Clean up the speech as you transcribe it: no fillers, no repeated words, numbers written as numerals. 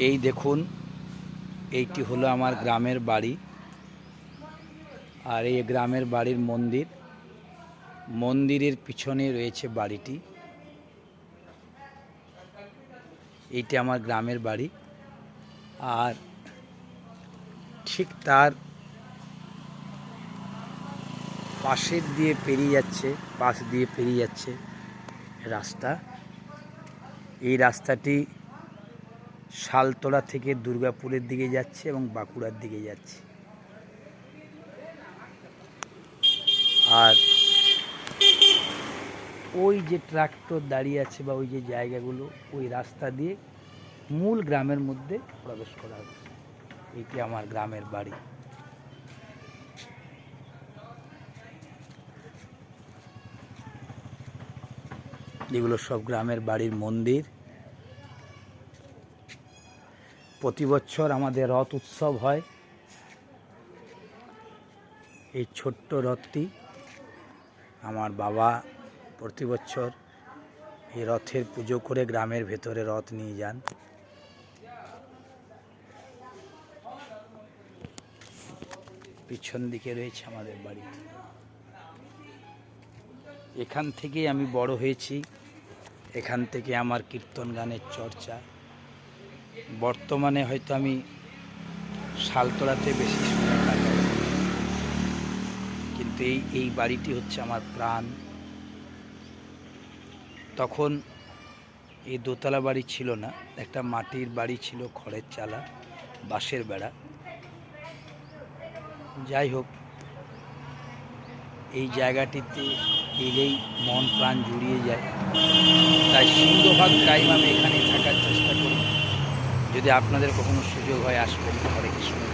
এই দেখুন, এইটি হলো আমার গ্রামের বাড়ি। আর এই গ্রামের বাড়ির মন্দির, মন্দিরের পিছনে রয়েছে বাড়িটি। এইটি আমার গ্রামের বাড়ি। আর ঠিক তার পাশ দিয়ে পেরিয়ে যাচ্ছে রাস্তা। এই রাস্তাটি শালতলা থেকে দুর্গাপুরের দিকে যাচ্ছে এবং বাঁকুড়ার দিকে যাচ্ছে। আর ওই যে ট্রাক্টর দাঁড়িয়ে আছে বা ওই যে জায়গাগুলো, ওই রাস্তা দিয়ে মূল গ্রামের মধ্যে প্রবেশ করা হচ্ছে। এইটি আমার গ্রামের বাড়ি। এগুলো সব গ্রামের বাড়ির মন্দির। প্রতি বছর আমাদের রথ উৎসব হয়। এই ছোট্ট রথটি আমার বাবা প্রতি বছর এই রথের পুজো করে গ্রামের ভেতরে রথ নিয়ে যান। পিছন দিকে রয়েছে আমাদের বাড়ি। এখান থেকেই আমি বড় হয়েছি, এখান থেকে আমার কীর্তন গানের চর্চা। বর্তমানে হয়তো আমি শালতলাতে বেশি সময় কাটাই, কিন্তু এই বাড়িটি হচ্ছে আমার প্রাণ। তখন এই দোতলা বাড়ি ছিল না, একটা মাটির বাড়ি ছিল, খড়ের চালা, বাঁশের বেড়া। যাই হোক, এই জায়গাটিতে এলেই মন প্রাণ জুড়িয়ে যায়। তাই সিংহভাগ টাইম আমি এখানেই থাকার চেষ্টা করি। যদি আপনাদের কখনো সুযোগ হয়, আসবেন। হরে কৃষ্ণ।